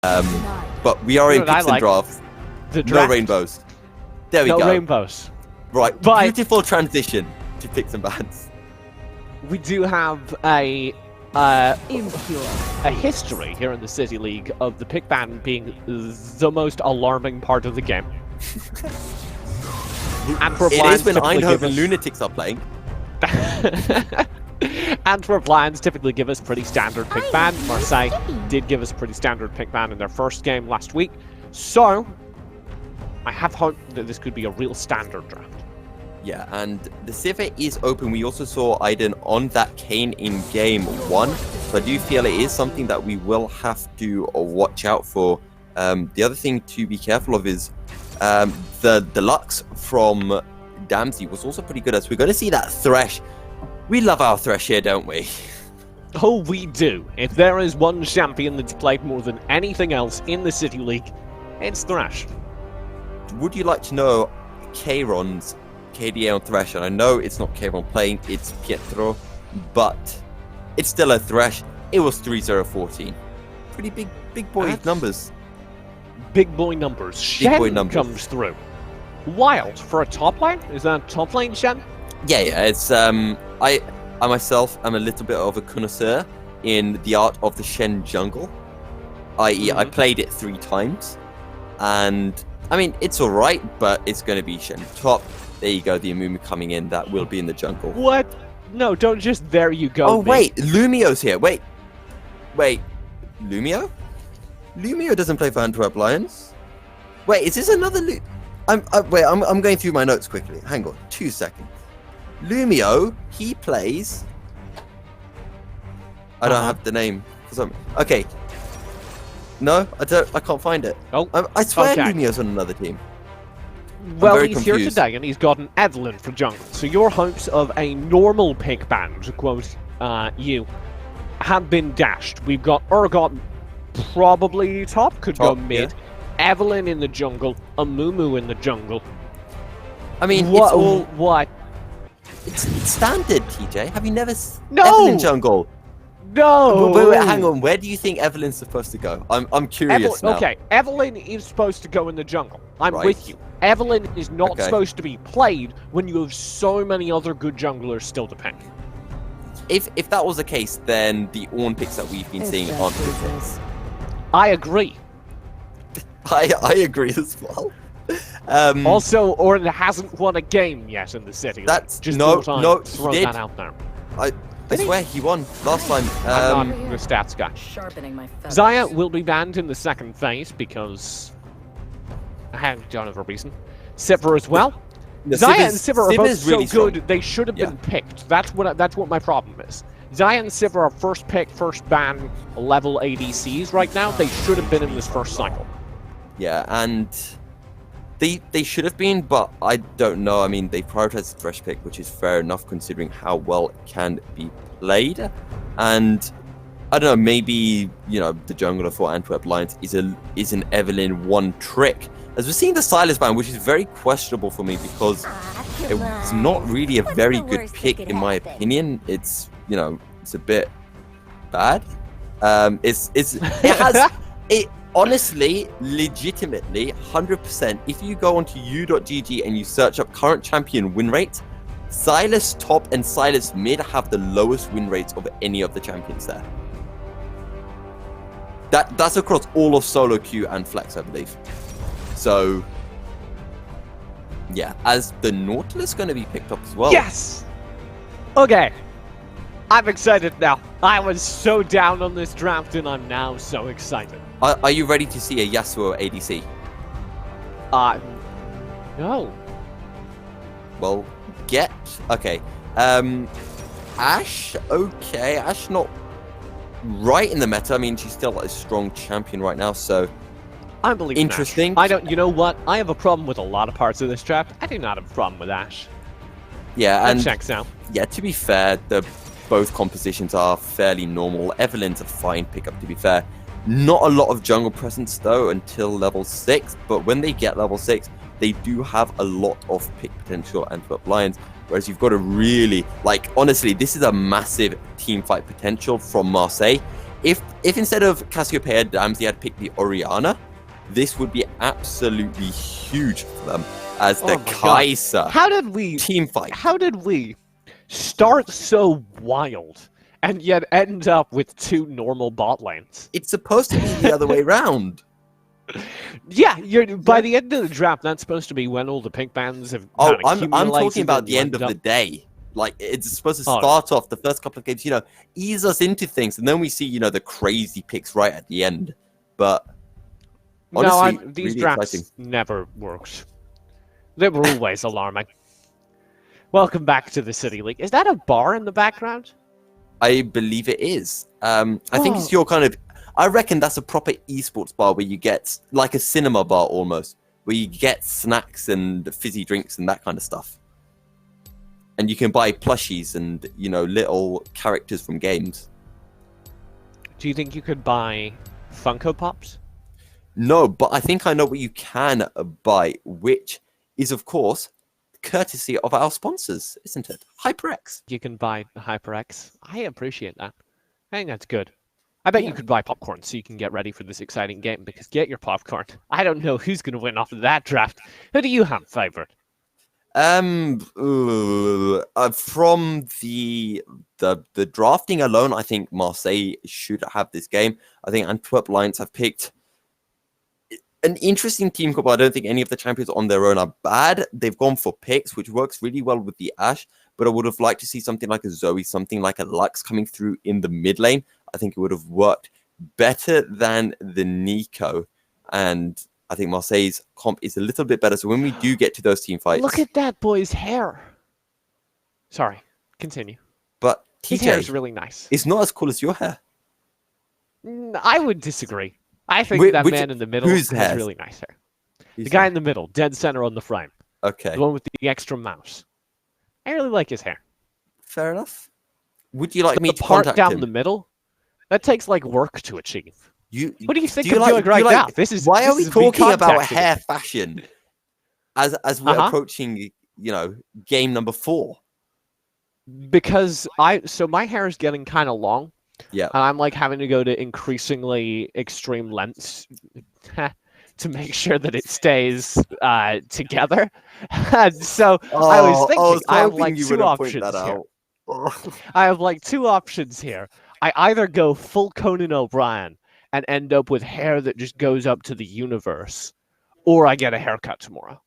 But we are in picks and drafts. The draft. No rainbows. There we go. No rainbows. Right, But beautiful transition to picks and bans. we do have a history here in the City League of the pick ban being the most alarming part of the game. Antwerp It Lions is when typically give Eindhoven us- Lunatics are playing. Antwerp Lions typically give us pretty standard pick ban. Marseille did give us pretty standard pick ban in their first game last week. So, I have hope that this could be a real standard draft. Yeah, and the Civet is open. We also saw Aiden on that cane in game 1. So I do feel it is something that we will have to watch out for. The other thing to be careful of is the deluxe from Damsey was also pretty good, as we're going to see that Thresh. We love our Thresh here, don't we? Oh, we do. If there is one champion that's played more than anything else in the City League, it's Thresh. Would you like to know Kayron's KDA on Thresh? And I know it's not Kayron playing, it's Pietro, but it's still a Thresh. It was 3-0-14. Pretty big boy numbers. Big boy numbers. Big boy Shen numbers. comes through. Wild for a top lane? Is that top lane Shen? Yeah, it's I myself am a little bit of a connoisseur in the art of the Shen jungle. I.e., I played it 3 times, and I mean it's alright, but it's going to be Shen top. There you go, the Amumu coming in. That will be in the jungle. What? No, don't just there you go. Oh me. wait, Lumio's here. Wait, Lumio? Lumio doesn't play for Antwerp Lions. Wait, is this another I'm going through my notes quickly. Hang on, 2 seconds. Lumio, he plays. I don't have the name. Okay. No, I can't find it. Oh, I swear okay. Lumio's on another team. Well, very he's here confused. today, and he's got an Evelyn for jungle. So your hopes of a normal pick ban, to quote you, have been dashed. We've got Urgot probably top, could go mid. Yeah. Evelyn in the jungle, Amumu in the jungle. I mean, What? it's all What? it's standard. TJ, have you never? No! Evelyn jungle. No! Wait, hang on. Where do you think Evelyn's supposed to go? I'm curious now. Okay, Evelyn is supposed to go in the jungle. I'm Right. with you. Evelyn is not Okay. supposed to be played when you have so many other good junglers still to pick. If that was the case, then the Ornn picks that we've been seeing aren't good picks. I agree. I agree as well. Also, Ornn hasn't won a game yet in the city. That's- just no, thought I'd no, he throw did. that out there. I swear he won last time. I'm not the stats guy. Sharpening my feathers. Zaya will be banned in the second phase because I don't have a reason. Sivir as well. Zaya and Sivir are both Sivir's so really strong. good they should have been picked. That's what my problem is. Zaya and Sivir are first pick, first ban level ADCs right now. They should have been in this first cycle. Yeah, and they should have been, but I don't know. I mean, they prioritized the Thresh pick, which is fair enough considering how well it can be played. And I don't know, maybe the jungler for Antwerp Lions is an Evelyn one trick. As we're seeing the Silas ban, which is very questionable for me because it was not really a very good pick in my opinion. It's it's a bit bad. It honestly, legitimately, 100%. If you go onto u.gg and you search up current champion win rate, Silas top and Silas mid have the lowest win rates of any of the champions there. That's across all of solo queue and flex, I believe. So, yeah, as the Nautilus going to be picked up as well. Yes! Okay. I'm excited now. I was so down on this draft and I'm now so excited. Are you ready to see a Yasuo ADC? No. Well, okay. Ashe, okay. Ashe not right in the meta. I mean, she's still a strong champion right now, so I believe interesting. I don't. You know what? I have a problem with a lot of parts of this draft. I do not have a problem with Ashe. Yeah, That and checks out. yeah, to be fair, both compositions are fairly normal. Evelyn's a fine pickup, to be fair. Not a lot of jungle presence though until level 6, but when they get level 6, they do have a lot of pick potential Antwerp Lions. Whereas you've got to really, honestly, this is a massive team fight potential from Marseille. If instead of Cassiopeia Dams, they had picked the Oriana, this would be absolutely huge for them as the Kaiser team fight. How did we start so wild and yet end up with 2 normal bot lanes? It's supposed to be the other way around. Yeah, by the end of the draft, that's supposed to be when all the pink bands have. Oh, I'm talking about the end of the day. Like, it's supposed to start off the first couple of games, ease us into things, and then we see, the crazy picks right at the end. But honestly, these really drafts exciting. never worked. They were always alarming. Welcome back to the City League. Is that a bar in the background? I believe it is. I think it's your kind of. I reckon that's a proper esports bar where you get like a cinema bar almost, where you get snacks and fizzy drinks and that kind of stuff. And you can buy plushies and, little characters from games. Do you think you could buy Funko Pops? No, but I think I know what you can buy, which is, of course, courtesy of our sponsors, isn't it? HyperX. You can buy HyperX. I appreciate that. I think that's good. I bet you could buy popcorn so you can get ready for this exciting game, because get your popcorn. I don't know who's going to win off of that draft. Who do you have favored? From the drafting alone, I think Marseille should have this game. I think Antwerp Lions have picked an interesting team comp. I don't think any of the champions on their own are bad. They've gone for picks, which works really well with the Ashe, but I would have liked to see something like a Zoe, something like a Lux coming through in the mid lane. I think it would have worked better than the Nico, and I think Marseille's comp is a little bit better. So when we do get to those team fights... Look at that boy's hair. Sorry, continue. But his hair is really nice. It's not as cool as your hair. I would disagree. I think that man in the middle has really nice hair. The guy in the middle, dead center on the frame. Okay. The one with the extra mouse. I really like his hair. Fair enough. Would you like me to part contact down him? The middle? That takes like work to achieve. What do you think I'm doing right now? Why are we talking about hair fashion as we're approaching, game number 4? Because my hair is getting kind of long. Yeah. And I'm like having to go to increasingly extreme lengths to make sure that it stays together. And so I was thinking I have like 2 options here. I have like 2 options here. I either go full Conan O'Brien and end up with hair that just goes up to the universe, or I get a haircut tomorrow.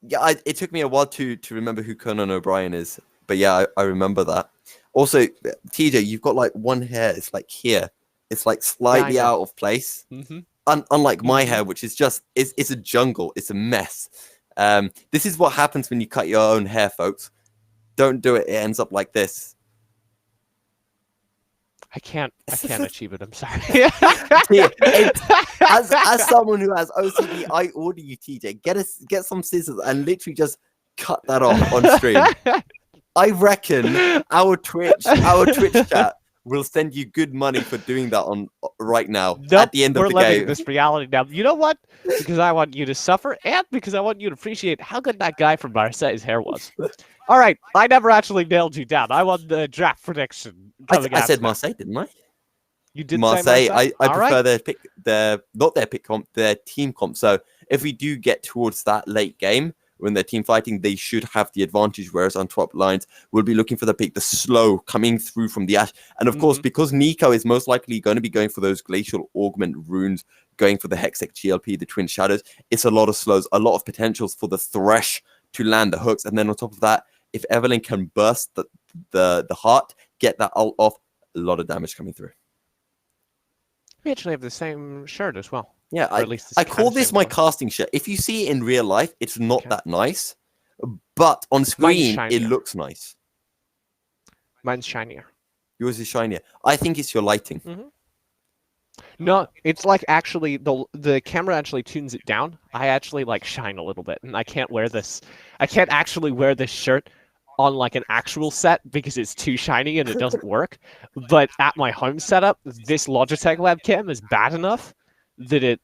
Yeah, it took me a while to remember who Conan O'Brien is, but yeah, I remember that. Also, TJ, you've got like one hair. It's like here. It's like slightly out of place. Mm-hmm. Unlike my hair, which is just it's a jungle. It's a mess. This is what happens when you cut your own hair, folks. Don't do it. It ends up like this. I can't achieve it. I'm sorry. As someone who has OCD, I order you, TJ, get some scissors and literally just cut that off on stream. I reckon our Twitch chat will send you good money for doing that on right now. Nope, at the end of the game. We're living this reality now. You know what? Because I want you to suffer, and because I want you to appreciate how good that guy from Marseille's hair was. All right, I never actually nailed you down. I won the draft prediction. I said Marseille, didn't I? You did Marseille. Say Marseille? I prefer their team comp. So if we do get towards that late game when they're team fighting, they should have the advantage. Whereas Antwerp Lions will be looking for the pick, the slow coming through from the Ashe, and of course because Nico is most likely going to be going for those glacial augment runes, going for the Hextech GLP, the Twin Shadows. It's a lot of slows, a lot of potentials for the Thresh to land the hooks, and then on top of that, if Evelyn can burst the heart, get that ult off, a lot of damage coming through. We actually have the same shirt as well. Yeah, I call this my casting shirt. If you see it in real life, it's not that nice, but on screen, it looks nice. Mine's shinier. Yours is shinier. I think it's your lighting. No, it's like actually the camera actually tunes it down. I actually like shine a little bit, and I can't wear this. I can't actually wear this shirt on like an actual set because it's too shiny and it doesn't work. But at my home setup, this Logitech webcam is bad enough that it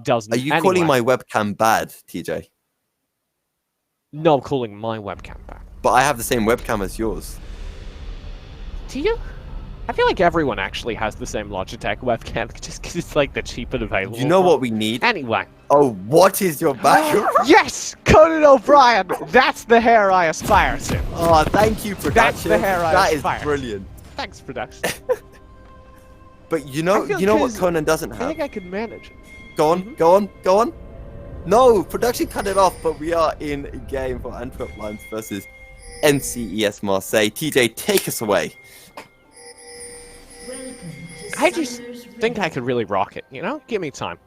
doesn't. Are you calling my webcam bad, TJ? No, I'm calling my webcam bad. But I have the same webcam as yours. Do you? I feel like everyone actually has the same Logitech webcam, just because it's like the cheap and available. You know what we need? Anyway. Oh, what is your background? Yes! Conan O'Brien! That's the hair I aspire to. Oh, thank you, production. That's the hair I aspire That is brilliant. Thanks, production. But you know what Conan doesn't have? I think I can manage. Go on, go on, go on. No, production cut it off, but we are in a game for Antwerp Lions versus MCES Marseille. TJ, take us away. I just think I could really rock it, you know? Give me time.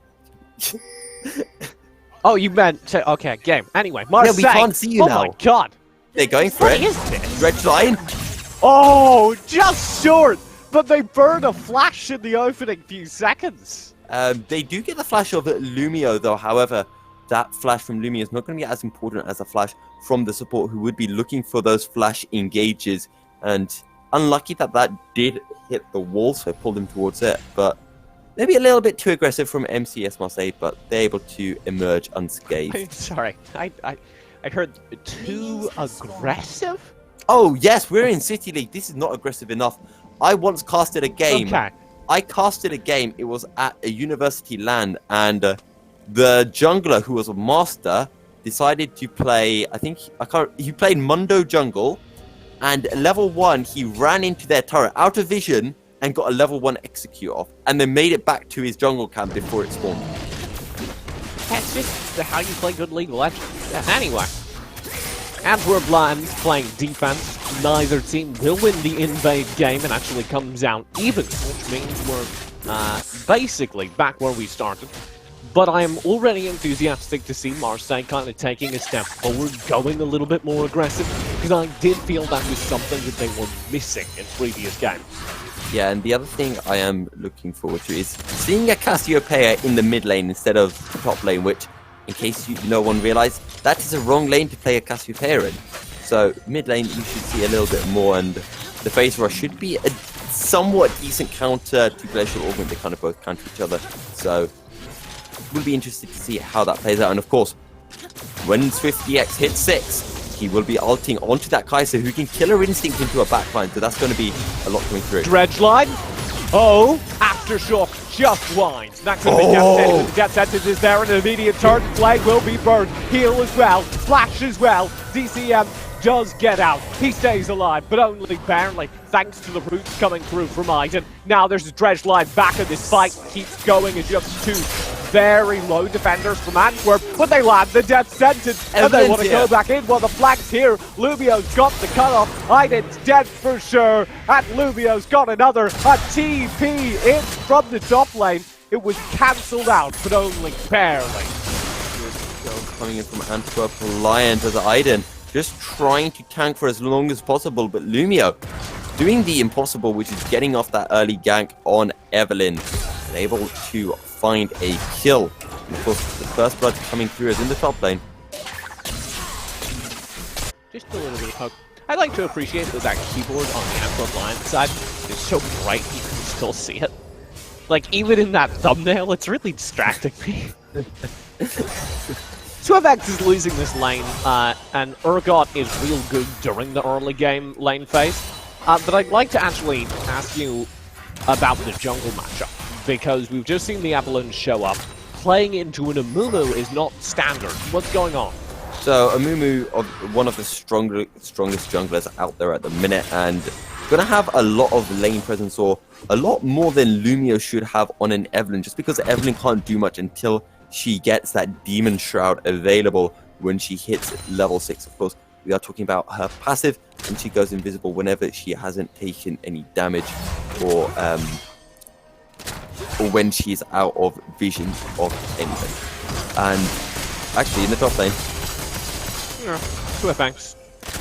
Oh, you meant to... Okay, game. Anyway, Marseille. Yeah, we can't see you now. Oh my god. They're going for What it. is this? Red line. Oh, just short! But they burn a flash in the opening few seconds. They do get the flash of Lumio, though. However, that flash from Lumio is not going to be as important as a flash from the support, who would be looking for those flash engages. And unlucky that did hit the wall, so I pulled him towards it. But maybe a little bit too aggressive from MCS Marseille, but they're able to emerge unscathed. Sorry, I heard too aggressive? Oh, yes, we're in City League. This is not aggressive enough. I once casted a game. Okay. I casted a game. It was at a university LAN, and the jungler, who was a master, decided to play. He played Mundo Jungle, and level 1, he ran into their turret out of vision and got a level 1 execute off, and then made it back to his jungle camp before it spawned. That's just how you play good League of Legends. Anyway, Antwerp Lions playing defense. Neither team will win the invade game and actually comes out even, which means we're basically back where we started. But I am already enthusiastic to see Marseille kind of taking a step forward, going a little bit more aggressive, because I did feel that was something that they were missing in previous games. Yeah, and the other thing I am looking forward to is seeing a Cassiopeia in the mid lane instead of the top lane, which, in case no one realized, that is a wrong lane to play a Cassiopeia in. So mid lane, you should see a little bit more, and the phase rush should be a somewhat decent counter to Glacial Augment. They kind of both counter each other, so we'll be interested to see how that plays out. And of course, when Swift DX hits 6, he will be ulting onto that Kai'Sa, who can Killer Instinct into a backline, so that's going to be a lot coming through. Dredge line. Oh, Aftershock just winds. That could be devastating. The Death Sentence is there, and an immediate turn. Flag will be burned. Heal as well. Flash as well. DCM does get out. He stays alive, but only barely, thanks to the roots coming through from Iden. Now there's a Dredge line back, and this fight keeps going as you have 2 very low defenders from Antwerp, but they land the Death Sentence, and they want to go back in. Well, the flag's here. Lumio's got the cutoff. Iden's dead for sure, and Lumio's got another. A TP in from the top lane. It was cancelled out, but only barely. Coming in from Antwerp Lions as Iden, just trying to tank for as long as possible, but Lumio doing the impossible, which is getting off that early gank on Evelyn, and able to find a kill. And of course, the first blood coming through is in the top lane. Just a little bit of hope. I like to appreciate that keyboard on the Antwerp Lions side is so bright you can still see it. Like, even in that thumbnail, it's really distracting me. Swivex is losing this lane, and Urgot is real good during the early game lane phase. But I'd like to actually ask you about the jungle matchup, because we've just seen the Avalon show up. Playing into an Amumu is not standard. What's going on? So Amumu, one of the strongest junglers out there at the minute, and going to have a lot of lane presence, or a lot more than Lumio should have on an Evelyn, just because Evelyn can't do much until she gets that Demon Shroud available when she hits level 6. Of course, we are talking about her passive, and she goes invisible whenever she hasn't taken any damage, or when she's out of vision of anything. And actually, in the top lane, Swiftx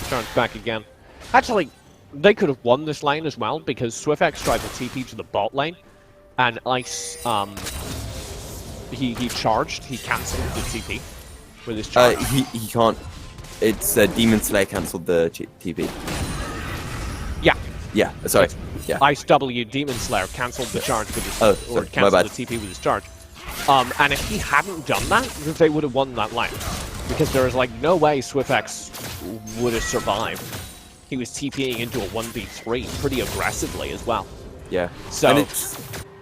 turns back again. Actually, they could have won this lane as well, because Swiftx tried to TP to the bot lane, and Ice, he charged, he cancelled the TP with his charge. he can't. It's Demon Slayer cancelled the TP. Yeah, sorry. Yeah. Ice W Demon Slayer cancelled the charge with his, or cancelled the TP with his charge. And if he hadn't done that, they would have won that lane, because there is like no way Swiftx would have survived. He was TPing into a 1v3 pretty aggressively as well. Yeah. So, and it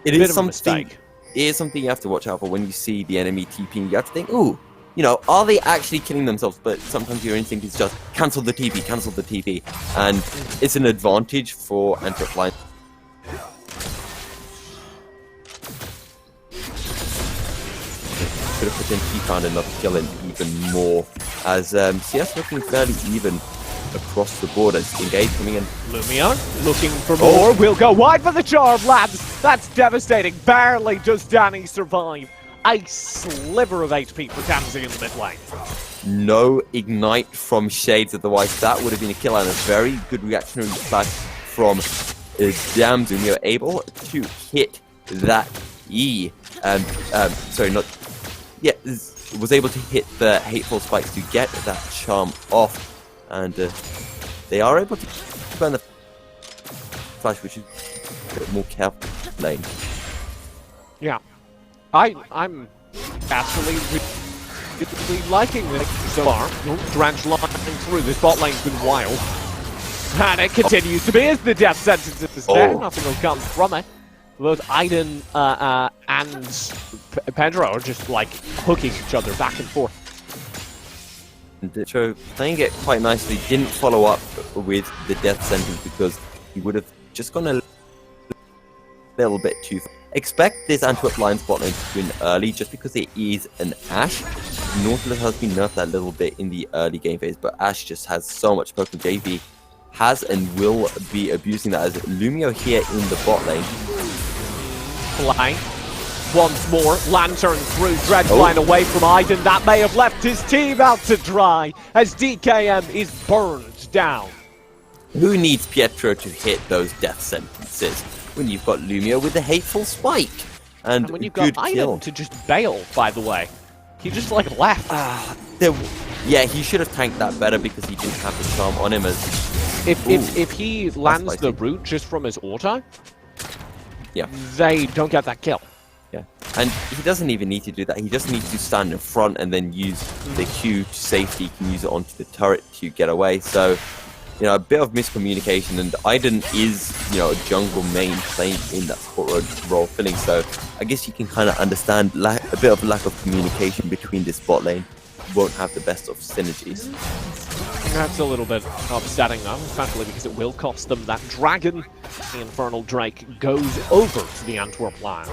bit is of a something. mistake. It is something you have to watch out for when you see the enemy TPing. You have to think, ooh, you know, are they actually killing themselves? But sometimes your instinct is just cancel the TP, cancel the TP, and it's an advantage for Antwerp line. Could have potentially found another kill and even more, as CS looking fairly even across the board as Engage coming in. Lumia looking for more. We'll go wide for the charm, lads. That's devastating. Barely does Danny survive. A sliver of HP for Kamzi in the mid lane. No ignite from Shades, otherwise that would have been a kill, and a very good reactionary flash from Damzu. We were able to hit that E. Sorry, not. Yeah, was able to hit the hateful spikes to get that charm off, and they are able to burn the flash, which is a bit more careful lane. Yeah, I'm absolutely really liking this so far. Drench line through this bot lane's been wild, and it continues to be as the death sentence is there. Nothing will come from it. Both Aiden and Pedro are just like hooking each other back and forth. So playing it quite nicely, didn't follow up with the death sentence because he would have just gone a little bit too far. Expect this Antwerp line spot lane to win early just because it is an Ashe. Nautilus has been nerfed a little bit in the early game phase, but Ashe just has so much poke, and JV has and will be abusing that as Lumio here in the bot lane. Flying. Once more, Lantern through, Dredge line away from Aiden. That may have left his team out to dry as DKM is burned down. Who needs Pietro to hit those death sentences when you've got Lumio with the hateful spike? And when you've got Aiden to just bail, by the way. He just like left. Yeah, he should have tanked that better because he didn't have the charm on him. As if he lands the root just from his auto, yeah, they don't get that kill. Yeah, and he doesn't even need to do that. He just needs to stand in front and then use the Q to safety. He can use it onto the turret to get away. So, you know, a bit of miscommunication. And Aiden is, you know, a jungle main playing in that support role filling. So I guess you can kind of understand a bit of lack of communication between this bot lane. Won't have the best of synergies. That's a little bit upsetting though, especially because it will cost them that dragon. The Infernal Drake goes over to the Antwerp Lions.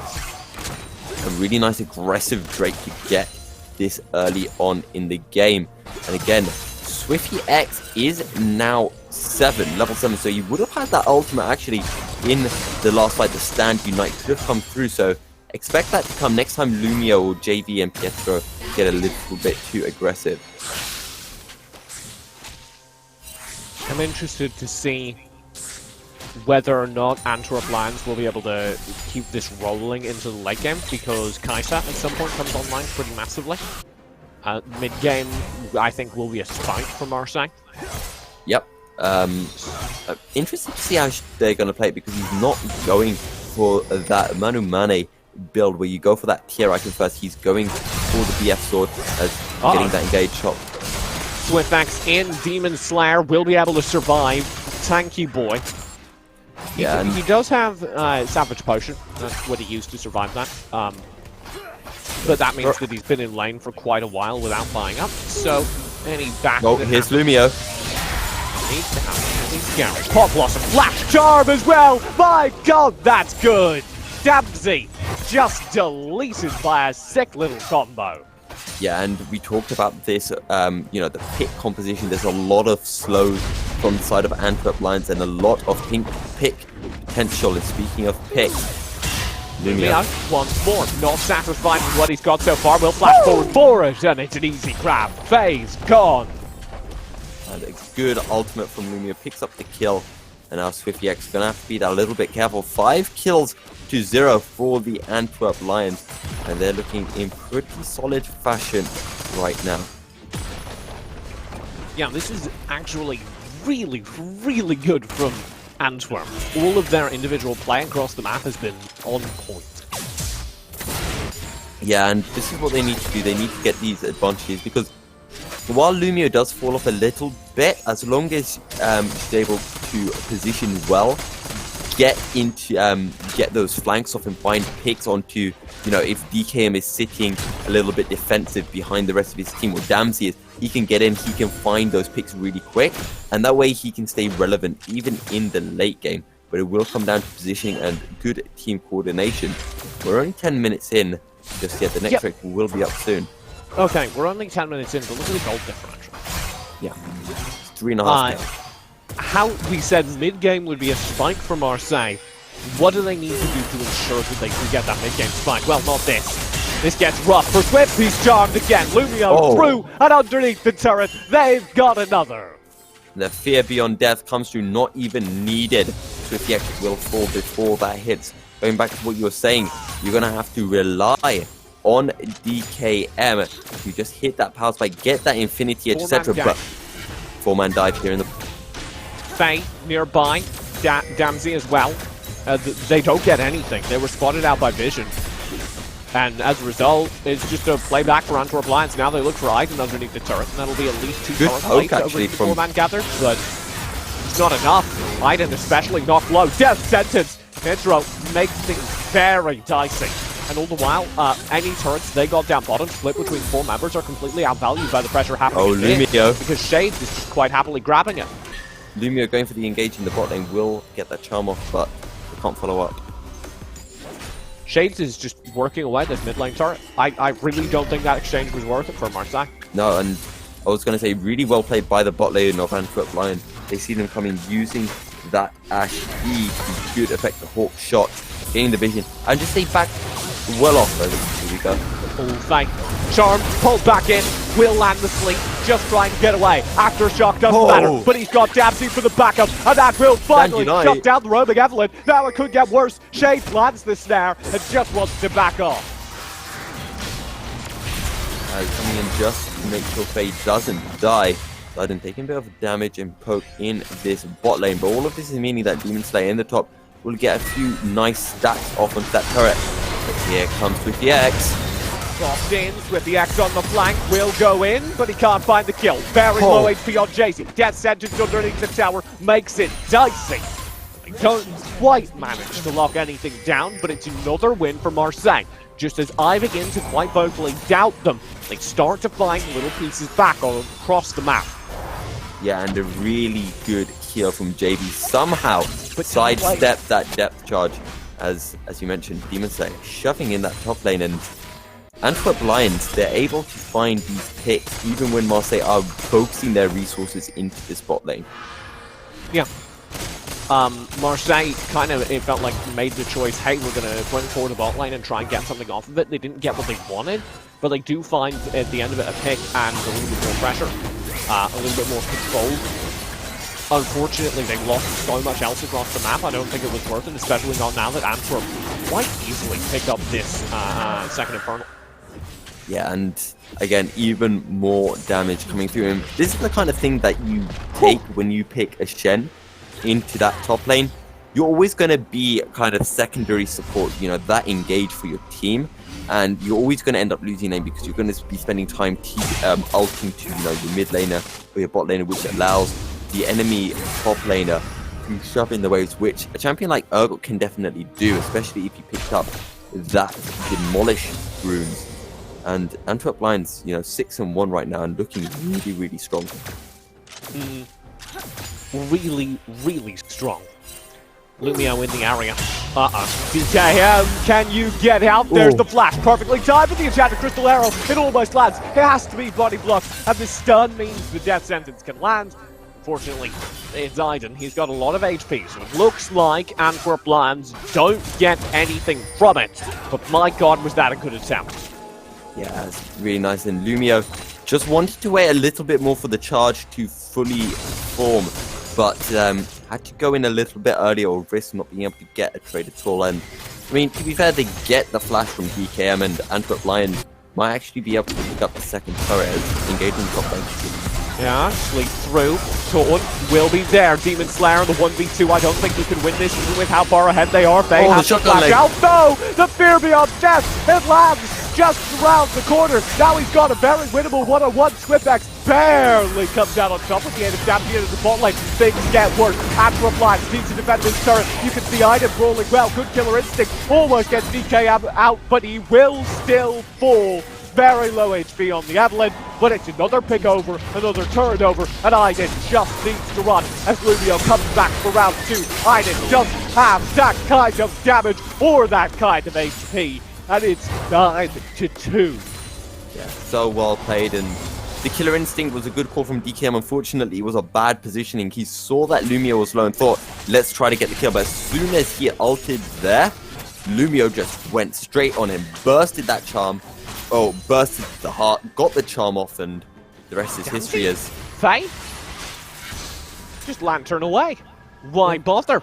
A really nice aggressive Drake to get this early on in the game. And again, Swifty X is now level 7, so you would have had that ultimate actually in the last fight. The stand unite could have come through, so expect that to come next time Lumio or JV and Pietro get a little bit too aggressive. I'm interested to see whether or not Antwerp Lions will be able to keep this rolling into the late game, because Kaisa at some point comes online pretty massively. Mid-game, I think, will be a spike from Marseille. Yep. Interested to see how they're going to play it, because he's not going for that Manu Mane build where you go for that tier item first. He's going for the BF sword as getting that engaged shot. Swiftx in, Demon Slayer will be able to survive. Tanky boy. Yeah, he does have Savage Potion. That's what he used to survive that. But that means that he's been in lane for quite a while without buying up. So, any back. Oh, here's Lumio. Needs to have Pot Blossom, Flash Charm as well. My God, that's good. Dabsy just deleted by a sick little combo. Yeah, and we talked about this, you know, the pick composition. There's a lot of slows from the side of Antwerp Lions and a lot of pick potential. And speaking of pick, Lumio once more, not satisfied with what he's got so far. Will flash forward for it, and it's an easy grab. Phase gone. And a good ultimate from Lumio picks up the kill. And now Swifty X is going to have to be a little bit careful. 5 kills to 0 for the Antwerp Lions. And they're looking in pretty solid fashion right now. Yeah, this is actually really, really good from Antwerp. All of their individual play across the map has been on point. Yeah, and this is what they need to do. They need to get these advantages, because while Lumio does fall off a little bit, as long as she's able to position well, get into get those flanks off and find picks onto, you know, if DKM is sitting a little bit defensive behind the rest of his team, or Damsey is, he can get in, he can find those picks really quick, and that way he can stay relevant even in the late game. But it will come down to positioning and good team coordination. We're only 10 minutes in just yet. The next trick will be up soon. Okay, we're only 10 minutes in, but look at the gold differential. Yeah, 3.5 now. How we said mid-game would be a spike for Marseille. What do they need to do to ensure that they can get that mid-game spike? Well, not this. This gets rough for Swift. He's charmed again. Lumio through and underneath the turret. They've got another. The fear beyond death comes through, not even needed. Swifty X will fall before that hits. Going back to what you were saying, you're going to have to rely on DKM to just hit that power spike, get that infinity, etc. But 4-man dive here in the... Faye nearby, Damsey as well. They don't get anything. They were spotted out by Vision. And as a result, it's just a playback for Antwerp Lions. Now they look for Iden underneath the turret, and that'll be at least 2 turrets late over the 4-man gathered, but it's not enough. Iden especially not low. Death sentence. Nitro makes things very dicey. And all the while, any turrets they got down bottom split between 4 members are completely outvalued by the pressure happening Lumio. because Shades is just quite happily grabbing it. Lumio going for the engage in the bot lane will get that charm off, but they can't follow up. Shades is just working away this mid lane turret. I really don't think that exchange was worth it for Marseille. No, and I was going to say, really well played by the bot lane of Antwerp Lion. They see them coming, using that Ash E to good effect, the Hawk shot, getting the vision, and just stay back well off. Here we go. Thank Charm pulled back in, will land the sleep, just trying to get away. Aftershock doesn't matter, but he's got Damsey for the backup, and that will finally shut down the roaming Evelyn. Now it could get worse. Shade lands the snare and just wants to back off. Coming in just to make sure Faye doesn't die. Biden taking a bit of damage and poke in this bot lane, but all of this is meaning that Demon Slayer in the top will get a few nice stacks off onto that turret. But here comes Swifty X. Dropped in, Swifty X on the flank, will go in, but he can't find the kill. Very low HP on JC. Death sentence underneath the tower makes it dicey. They don't quite manage to lock anything down, but it's another win for Marseille. Just as I begin to quite vocally doubt them, they start to find little pieces back across the map. Yeah, and a really good heal from JB somehow sidestep that depth charge. As you mentioned, Demon Slayer shoving in that top lane, and Antwerp Lions, they're able to find these picks even when Marseille are focusing their resources into this bot lane. Yeah. Marseille kind of, it felt like, made the choice, hey, we're going to run forward the bot lane and try and get something off of it. They didn't get what they wanted, but they do find at the end of it a pick and a little bit more pressure, a little bit more control. Unfortunately, they lost so much else across the map. I don't think it was worth it, especially not now that Antwerp quite easily picked up this second Infernal. Yeah, and again, even more damage coming through him. This is the kind of thing that you take when you pick a Shen into that top lane. You're always going to be kind of secondary support, you know, that engage for your team, and you're always going to end up losing lane because you're going to be spending time ulting to, you know, your mid laner or your bot laner, which allows the enemy top laner to shove in the waves, which a champion like Urgot can definitely do, especially if you picked up that demolish runes. And Antwerp Lions, you know, 6-1 right now and looking really, really strong. Really, really strong. Lumio in the area. DKM, can you get out? There's the flash, perfectly timed with the enchanted crystal arrow. It almost lands. It has to be body blocked, and the stun means the death sentence can land. Fortunately, it's Iden. He's got a lot of HP, so it looks like Antwerp Lions don't get anything from it. But my god, was that a good attempt. Yeah, it's really nice. And Lumio just wanted to wait a little bit more for the charge to fully form, but had to go in a little bit earlier or risk not being able to get a trade at all. And I mean, to be fair, they get the flash from DKM, and Antwerp Lions might actually be able to pick up the second turret as engaging top lane. Yeah, sleep through. Taunt will be there. Demon Slayer on the 1v2. I don't think we can win this even with how far ahead they are. They have to flash out. No! The fear beyond death! It lands just around the corner. Now he's got a very winnable one-on-one. Swiftx barely comes out on top with the aid of damage into the bot lane. Things get worse. Antwerp Lions needs to defend this turret. You can see Iden rolling well. Good killer instinct. Almost gets DK out, but he will still fall. Very low HP on the Evelyn, but it's another pick over, another turret over, and Iden just needs to run as Lumio comes back for round 2. Iden doesn't have that kind of damage or that kind of HP, and it's 9-2. Yeah, so well played, and the killer instinct was a good call from DKM. Unfortunately, it was a bad positioning. He saw that Lumio was low and thought, let's try to get the kill, but as soon as he ulted there, Lumio just went straight on him, bursted that charm, bursted the heart, got the charm off, and the rest is history. As Faye? Just lantern away. Why bother?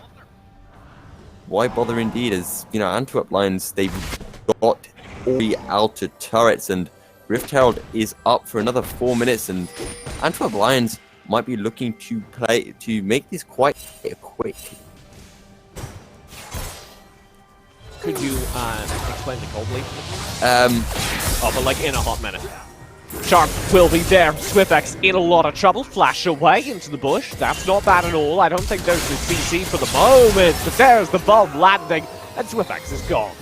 Why bother indeed, as, you know, Antwerp Lions, they've got all the outer turrets, and Rift Herald is up for another 4 minutes, and Antwerp Lions might be looking to make this quite quick. Could you explain the cold leap? But like in a hot minute. Charm will be there. Swiftx in a lot of trouble. Flash away into the bush. That's not bad at all. I don't think there's the CC for the moment, but there's the bomb landing, and Swiftx is gone.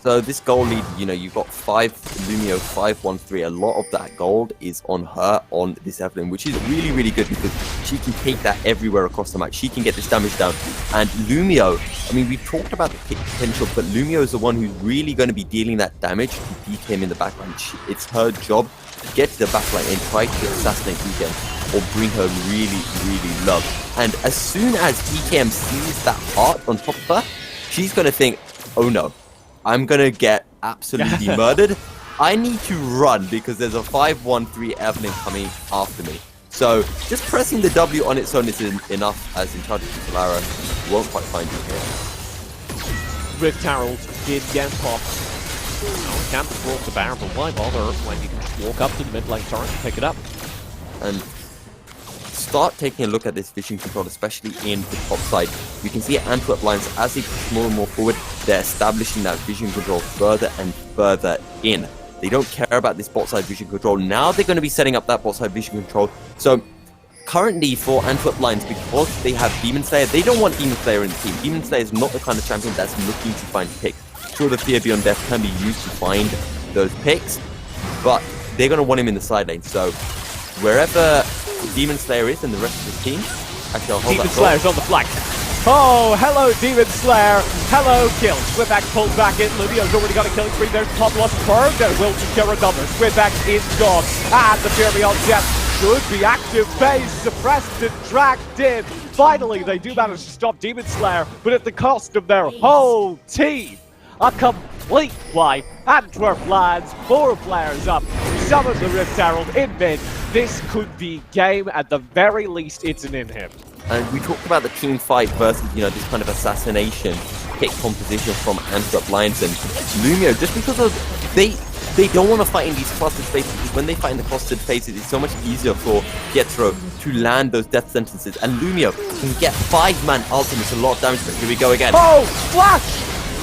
So this gold lead, you know, you've got 5 Lumio, 5-1-3. A lot of that gold is on her, on this Evelyn, which is really, really good because she can take that everywhere across the map. She can get this damage down. And Lumio, I mean, we've talked about the potential, but Lumio is the one who's really going to be dealing that damage to DKM in the backline. It's her job to get to the backline and try to assassinate DKM or bring her really, really low. And as soon as DKM sees that heart on top of her, she's going to think, oh no, I'm going to get absolutely murdered. I need to run because there's a 5-1-3 Evelyn coming after me. So just pressing the W on its own is enough, as Enchanted TCL won't quite find you here. Rift Herald did get popped. No, can't control the Baron, but why bother when you can just walk up to the mid lane turret and pick it up? And start taking a look at this vision control, especially in the top side. We can see Antwerp Lions, as they push more and more forward, they're establishing that vision control further and further in. They don't care about this bot side vision control. Now they're going to be setting up that bot side vision control. So currently for Antwerp Lions, because they have Demon Slayer, they don't want Demon Slayer in the team. Demon Slayer is not the kind of champion that's looking to find picks. Sure, the Fear Beyond Death can be used to find those picks, but they're going to want him in the side lane. So wherever Demon Slayer is and the rest of the team, actually I'll hold Demon that Slayer's on the flank. Oh, hello Demon Slayer. Hello kill. Swiftx pulls back in. Lumio's already got a killing spree. There's Pop Lost Bird. There will secure another. Swiftx is gone. And the Fear Beyond Death should be active base, suppressed and dragged in. Finally, they do manage to stop Demon Slayer, but at the cost of their whole team. A complete wipe. Antwerp Lions, 4 players up. Summon the Rift Herald in mid. This could be game. At the very least, it's an inhib. And we talked about the team fight versus, you know, this kind of assassination pick composition from Antwerp Lions and Lumio, just because of they don't want to fight in these clustered spaces, because when they fight in the clustered spaces, it's so much easier for Pietro to land those death sentences. And Lumio can get 5-man ultimates, a lot of damage, but here we go again. Oh, flash!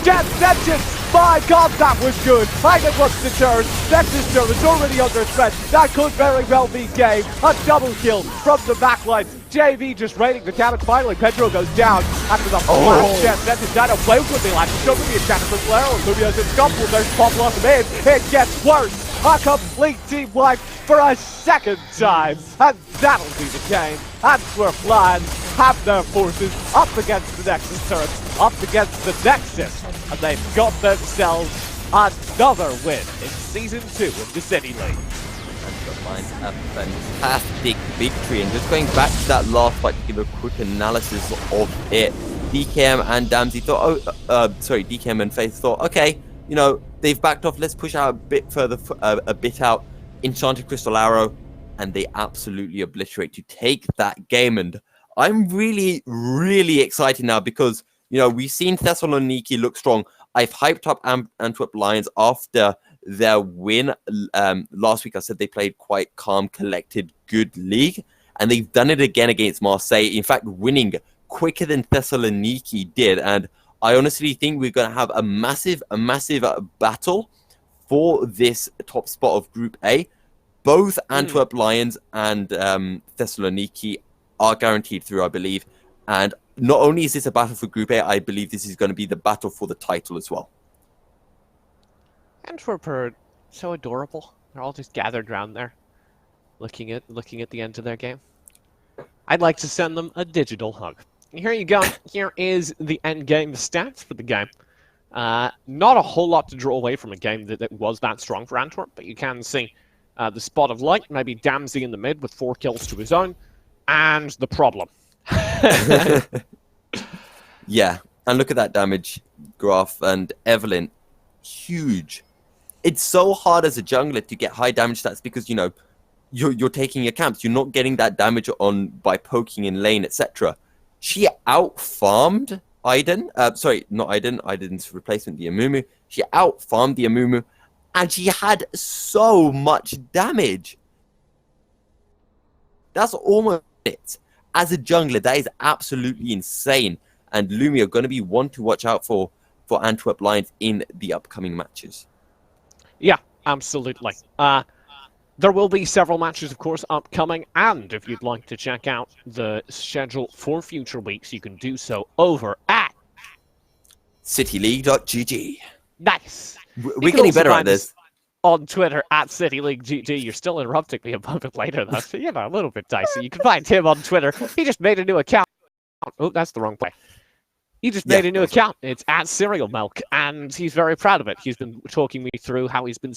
Death sentence! My god, that was good! Iden wants to turn. Nexus turn is already under threat. That could very well be game. A double kill from the backline. JV just raiding the damage. Finally, Pedro goes down after the flash death sentence. I don't play with me, like it's going to be a chance for Blair. Lumio's in Scotland. There's Pop Lost mid. It gets worse. A complete team wipe for a second time. And that'll be the game. Antwerp Lions have their forces up against the Nexus turrets, up against the Nexus, and they've got themselves another win in Season 2 of the City League. Antwerp Lions have a fantastic victory, and just going back to that last fight to give a quick analysis of it, DKM and Damsey thought, DKM and Faith thought, okay, you know, they've backed off, let's push out a bit further, a bit out, Enchanted Crystal Arrow, and they absolutely obliterate to take that game. And I'm really, really excited now because, you know, we've seen Thessaloniki look strong. I've hyped up Antwerp Lions after their win last week. I said they played quite calm, collected, good league, and they've done it again against Marseille. In fact, winning quicker than Thessaloniki did. And I honestly think we're going to have a massive battle for this top spot of Group A. Both Antwerp Lions and Thessaloniki are guaranteed through, I believe. And not only is this a battle for Group A, I believe this is going to be the battle for the title as well. Antwerp are so adorable. They're all just gathered around there, looking at the end of their game. I'd like to send them a digital hug. Here you go. Here is the end game stats for the game. Not a whole lot to draw away from a game that was that strong for Antwerp, but you can see the spot of light, maybe Damsey in the mid with 4 kills to his own, and the problem. Yeah, and look at that damage graph, and Evelyn, huge. It's so hard as a jungler to get high damage stats because, you know, you're taking your camps. You're not getting that damage on by poking in lane, etc. She out-farmed Aiden. Sorry, not Aiden. Aiden's replacement, the Amumu. She out-farmed the Amumu, and she had so much damage. That's almost it. As a jungler, that is absolutely insane. And Lumi are going to be one to watch out for Antwerp Lions in the upcoming matches. Yeah, absolutely. There will be several matches, of course, upcoming. And if you'd like to check out the schedule for future weeks, you can do so over at cityleague.gg. Nice. We're getting better at this. On Twitter at CityLeagueGG. You're still interrupting me a moment later, though. So, you know, a little bit dicey. You can find him on Twitter. He just made a new account. Oh, that's the wrong play. He just made a new account. It's at Cereal Milk, and he's very proud of it. He's been talking me through how he's been